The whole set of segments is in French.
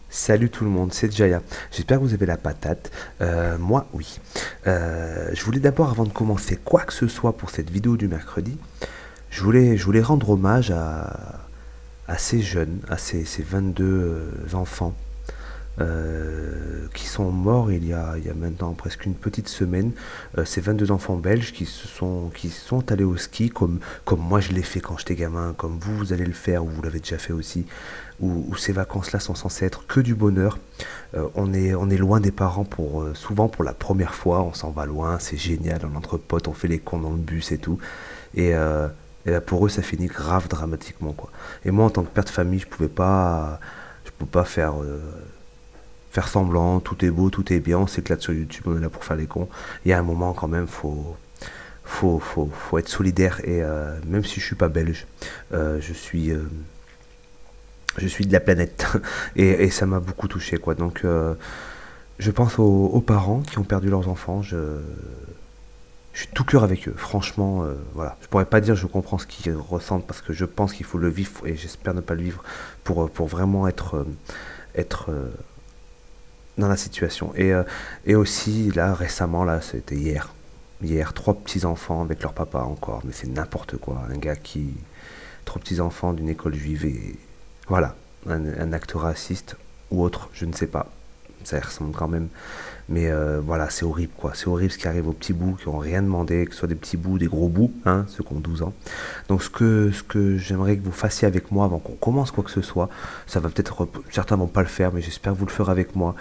Salut tout le monde, c'est Jaya. J'espère que vous avez la patate. Moi, oui. Je voulais d'abord, avant de commencer quoi que ce soit pour cette vidéo du mercredi, je voulais rendre hommage à ces jeunes, à ces 22 enfants qui sont morts il y a maintenant presque une petite semaine. Ces 22 enfants belges qui sont allés au ski comme moi je l'ai fait quand j'étais gamin, comme vous allez le faire ou vous l'avez déjà fait aussi, où ces vacances-là sont censées être que du bonheur. On est loin des parents souvent pour la première fois, on s'en va loin, c'est génial, on est entre potes, on fait les cons dans le bus et tout. Et, euh, et là, pour eux, ça finit grave dramatiquement, quoi. Et moi, en tant que père de famille, je peux pas faire semblant, tout est beau, tout est bien, on s'éclate sur YouTube, on est là pour faire les cons. Il y a un moment quand même, faut être solidaire et même si je suis pas belge, je suis de la planète et ça m'a beaucoup touché quoi. Donc je pense aux parents qui ont perdu leurs enfants. Je suis tout cœur avec eux, franchement. Voilà, je pourrais pas dire je comprends ce qu'ils ressentent parce que je pense qu'il faut le vivre et j'espère ne pas le vivre pour vraiment être dans la situation. Et aussi, là, récemment, là, c'était hier, trois petits-enfants avec leur papa encore, mais c'est n'importe quoi. Trois petits-enfants d'une école juive et voilà, un acte raciste ou autre, je ne sais pas. Ça y ressemble quand même. Mais voilà, c'est horrible quoi. C'est horrible ce qui arrive aux petits bouts qui n'ont rien demandé, que ce soit des petits bouts, des gros bouts, hein, ceux qui ont 12 ans. Donc ce que j'aimerais que vous fassiez avec moi avant qu'on commence quoi que ce soit, ça va peut-être, certains vont pas le faire, mais j'espère que vous le ferez avec moi.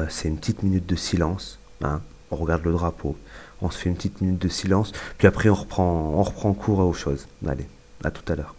C'est une petite minute de silence, hein. On regarde le drapeau, on se fait une petite minute de silence, puis après on reprend cours aux choses. Allez, à tout à l'heure.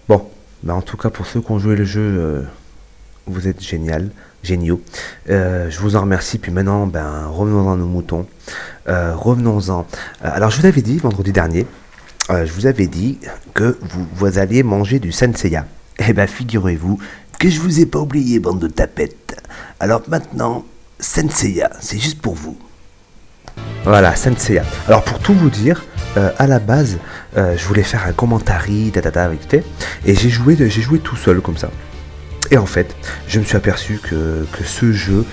Bon, bah en tout cas pour ceux qui ont joué le jeu, vous êtes géniaux. Je vous en remercie. Puis maintenant, ben, revenons-en à nos moutons. Revenons-en. Alors, je vous avais dit vendredi dernier, je vous avais dit que vous alliez manger du senseiya. Eh ben, figurez-vous que je vous ai pas oublié, bande de tapettes. Alors maintenant, senseiya, c'est juste pour vous. Voilà, Senseiya. Alors pour tout vous dire, à la base, je voulais faire un commentary, vite fait, et j'ai joué tout seul comme ça. Et en fait, je me suis aperçu que ce jeu,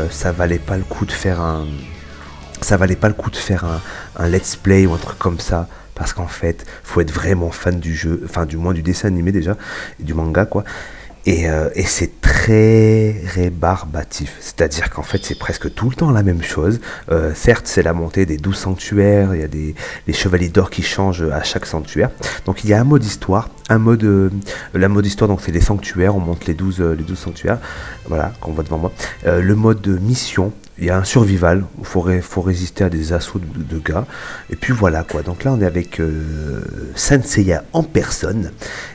ça valait pas le coup de faire un let's play ou un truc comme ça. Parce qu'en fait, faut être vraiment fan du jeu, enfin du moins du dessin animé déjà, et du manga quoi. Et c'est très rébarbatif. C'est-à-dire qu'en fait, c'est presque tout le temps la même chose. Certes, c'est la montée des 12 sanctuaires. Il y a les chevaliers d'or qui changent à chaque sanctuaire. Donc, il y a un mode histoire. La mode histoire, donc c'est les sanctuaires. On monte les douze sanctuaires. Voilà, qu'on voit devant moi. Le mode mission. Il y a un survival, il faut résister à des assauts de gars. Et puis voilà quoi. Donc là, on est avec Senseiya en personne.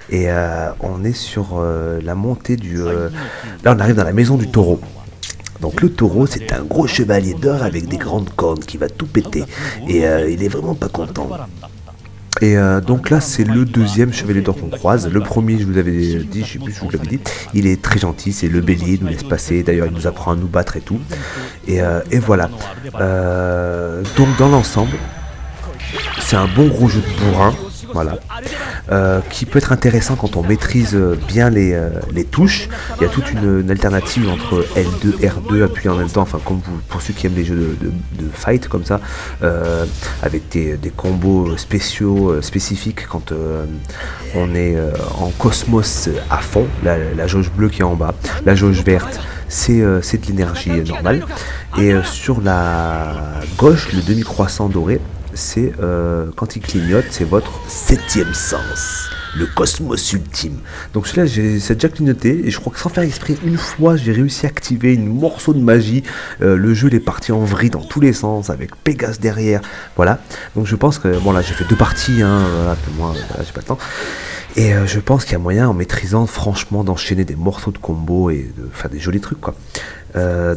Et on est sur la montée là, on arrive dans la maison du taureau. Donc le taureau, c'est un gros chevalier d'or avec des grandes cornes qui va tout péter. Et il est vraiment pas content. Et donc là, c'est le deuxième chevalier d'or qu'on croise. Le premier, je vous avais dit, je sais plus si je vous l'avais dit, il est très gentil, c'est le bélier, il nous laisse passer. D'ailleurs, il nous apprend à nous battre et tout. Et voilà. Donc dans l'ensemble, c'est un bon gros jeu de bourrin. Voilà. qui peut être intéressant quand on maîtrise bien les touches. Il y a toute une alternative entre L2, R2 appuyé en même temps, enfin comme pour ceux qui aiment les jeux de fight comme ça, avec des combos spéciaux spécifiques quand on est en cosmos à fond, la jauge bleue qui est en bas, la jauge verte c'est de l'énergie normale, et sur la gauche, le demi-croissant doré, c'est quand il clignote, c'est votre septième sens, le cosmos ultime. Donc celui-là, c'est déjà clignoté, et je crois que sans faire exprès, une fois, j'ai réussi à activer une morceau de magie. Le jeu il est parti en vrille dans tous les sens, avec Pégase derrière, voilà. Donc je pense que, bon là, j'ai fait 2 parties, voilà, moi, voilà, j'ai pas le temps. Et je pense qu'il y a moyen, en maîtrisant franchement, d'enchaîner des morceaux de combo et de faire des jolis trucs, quoi.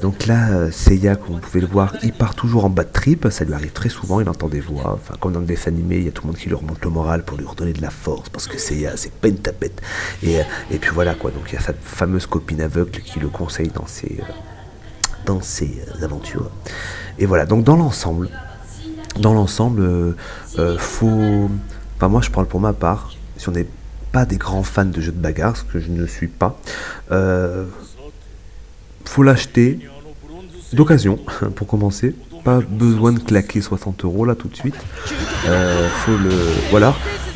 Donc là, Seiya, comme vous pouvez le voir, il part toujours en bad trip, ça lui arrive très souvent, il entend des voix, enfin comme dans le dessin animé, il y a tout le monde qui lui remonte le moral pour lui redonner de la force, parce que Seiya, c'est pas une tapette. Et puis voilà, quoi, donc il y a sa fameuse copine aveugle qui le conseille dans ses aventures. Et voilà, donc dans l'ensemble, faut... Enfin moi, je parle pour ma part, si on n'est pas des grands fans de jeux de bagarre, ce que je ne suis pas, faut l'acheter d'occasion pour commencer. Pas besoin de claquer 60€ là tout de suite.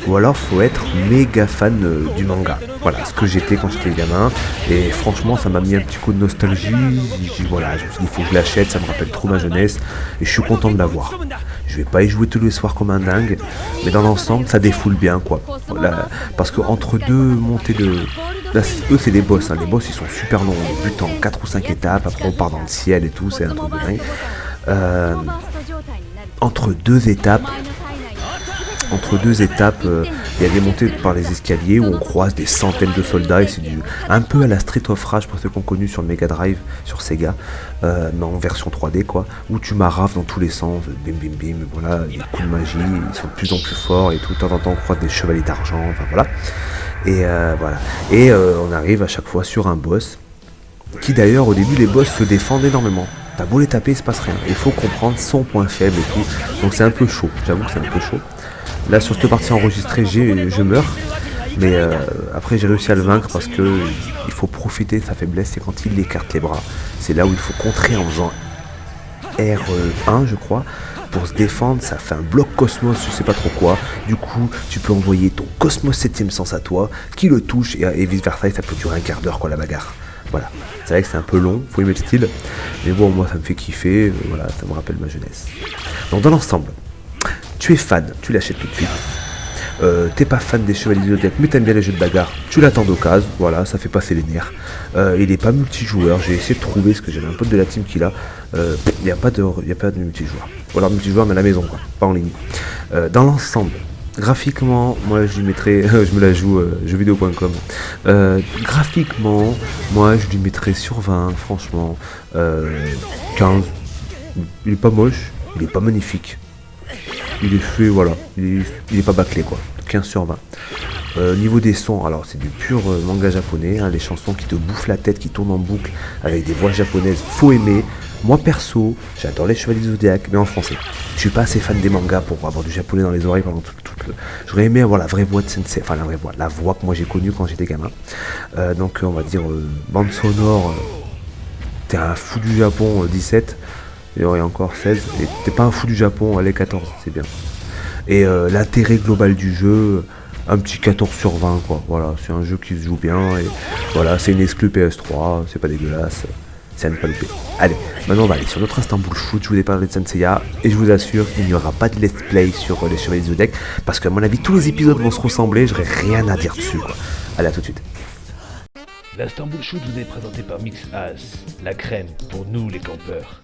Ou alors faut être méga fan du manga. Voilà, ce que j'étais quand j'étais gamin. Et franchement, ça m'a mis un petit coup de nostalgie. Voilà, je me suis dit, il faut que je l'achète, ça me rappelle trop ma jeunesse. Et je suis content de l'avoir. Je vais pas y jouer tous les soirs comme un dingue, mais dans l'ensemble, ça défoule bien, quoi. Voilà, parce que entre deux montées de... Là, eux, c'est des boss, hein. Les boss, ils sont super longs. On bute en 4 ou 5 étapes, après on part dans le ciel et tout, c'est un truc de dingue. Entre deux étapes, il y a des montées par les escaliers où on croise des centaines de soldats, et c'est un peu à la Street of Rage pour ceux qui ont connu sur le Mega Drive, sur Sega, mais en version 3D, quoi, où tu maraves dans tous les sens, bim bim bim, voilà, les coups de magie, ils sont de plus en plus forts, et tout de temps en temps on croise des chevaliers d'argent, enfin voilà. Et voilà. Et on arrive à chaque fois sur un boss, qui d'ailleurs au début les boss se défendent énormément. T'as beau les taper, il se passe rien. Il faut comprendre son point faible et tout. Donc c'est un peu chaud, j'avoue que c'est un peu chaud. Là sur cette partie enregistrée, je meurs. Mais après j'ai réussi à le vaincre parce que il faut profiter de sa faiblesse, c'est quand il écarte les bras. C'est là où il faut contrer en faisant R1 je crois. Pour se défendre, ça fait un bloc cosmos, je sais pas trop quoi. Du coup, tu peux envoyer ton cosmos 7ème sens à toi, qui le touche, et vice versa, et ça peut durer un quart d'heure, quoi, la bagarre. Voilà. C'est vrai que c'est un peu long, faut aimer le style. Mais bon, moi, ça me fait kiffer, voilà, ça me rappelle ma jeunesse. Donc, dans l'ensemble, tu es fan, tu l'achètes tout de suite. T'es pas fan des chevaliers du Zodiac, mais t'aimes bien les jeux de bagarre, tu l'attends d'occasion, voilà, ça fait passer les nerfs. Il est pas multijoueur, j'ai essayé de trouver, parce que j'avais un pote de la team qui l'a. Il n'y a pas de multijoueur. Ou alors multijoueur, mais à la maison, quoi, pas en ligne. Dans l'ensemble, graphiquement, moi je lui mettrais, je me la joue jeuxvideo.com. Graphiquement, moi je lui mettrais sur 20, franchement, 15. Il est pas moche, il est pas magnifique. Il est fait, voilà, il est pas bâclé, quoi. 15 sur 20. Niveau des sons, alors c'est du pur manga japonais, hein, les chansons qui te bouffent la tête, qui tournent en boucle avec des voix japonaises, faut aimer. Moi perso, j'adore les Chevaliers du Zodiac, mais en français. Je suis pas assez fan des mangas pour avoir du japonais dans les oreilles pendant tout le... J'aurais aimé avoir la vraie voix de Sensei, enfin la voix que moi j'ai connue quand j'étais gamin. Donc on va dire bande sonore, t'es un fou du Japon 17. Et encore 16, et t'es pas un fou du Japon, allez 14, c'est bien. Et l'intérêt global du jeu, un petit 14 sur 20, quoi. Voilà, c'est un jeu qui se joue bien, et voilà, c'est une exclu PS3, c'est pas dégueulasse, c'est à ne pas louper. Allez, maintenant on va aller sur notre Istanbul Shoot, je vous ai parlé de Senseiya, et je vous assure, il n'y aura pas de let's play sur les Chevaliers du Zodiac, parce qu'à mon avis, tous les épisodes vont se ressembler, j'aurai rien à dire dessus, quoi. Allez, à tout de suite. L'Istanbul Shoot vous est présenté par MixAs, la crème pour nous les campeurs.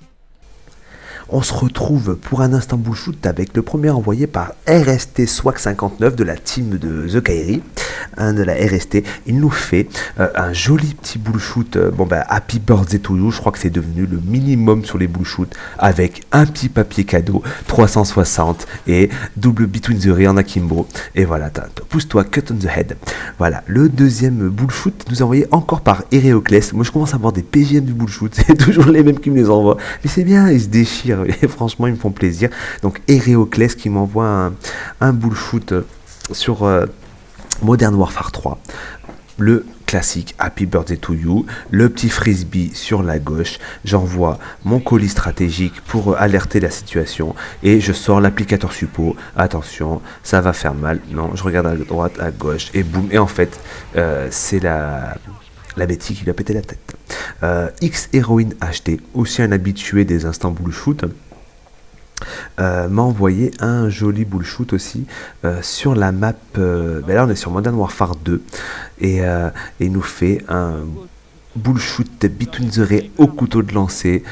On se retrouve pour un Istanbul Shoot avec le premier envoyé par RST Swag 59 de la team de The Kairi, de la RST. Il nous fait un joli petit bullshoot. Happy birthday to you, je crois que c'est devenu le minimum sur les bullshoots, avec un petit papier cadeau 360 et double Between the Ray en akimbo. Et voilà, pousse-toi, cut on the head. Voilà, le deuxième bullshoot nous est envoyé encore par Héréoclès. Moi je commence à avoir des PGM du bullshoot, c'est toujours les mêmes qui me les envoient. Mais c'est bien, ils se déchirent. Et franchement ils me font plaisir. Donc Héréoclès qui m'envoie un bullshoot sur Modern Warfare 3, le classique Happy Birthday to You, le petit frisbee sur la gauche, j'envoie mon colis stratégique pour alerter la situation et je sors l'applicateur suppo, attention, ça va faire mal, non, je regarde à droite, à gauche et boum, et en fait, c'est la Betty qui lui a pété la tête. X Héroïne HD, aussi un habitué des instants bullshoot, m'a envoyé un joli bullshoot aussi sur la map. Ben là, on est sur Modern Warfare 2 et il nous fait un bullshoot between the ray au couteau de lancer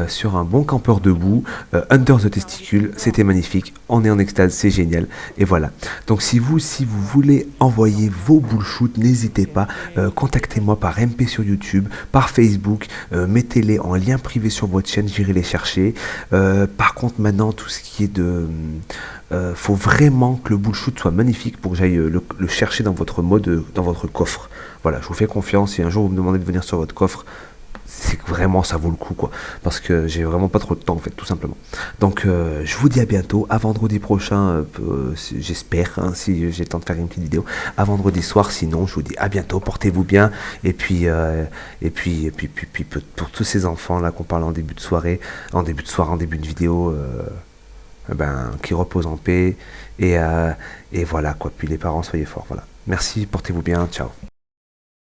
sur un bon campeur debout, under the testicule. C'était magnifique, on est en extase, c'est génial. Et voilà. Donc si vous voulez envoyer vos bullshoots, n'hésitez pas, contactez-moi par MP sur YouTube, par Facebook, mettez-les en lien privé sur votre chaîne, j'irai les chercher. Par contre maintenant, tout ce qui est de... faut vraiment que le bullshoot soit magnifique pour que j'aille le chercher dans votre mode, dans votre coffre. Voilà, je vous fais confiance. Si un jour vous me demandez de venir sur votre coffre, c'est que vraiment ça vaut le coup, quoi. Parce que j'ai vraiment pas trop de temps, en fait, tout simplement. Donc, je vous dis à bientôt. À vendredi prochain, j'espère, hein, si j'ai le temps de faire une petite vidéo. À vendredi soir, sinon, je vous dis à bientôt. Portez-vous bien. Et puis, pour tous ces enfants là qu'on parle en début de soirée, en début de vidéo. Qui repose en paix et voilà quoi. Puis les parents, soyez forts. Voilà. Merci, portez-vous bien, ciao.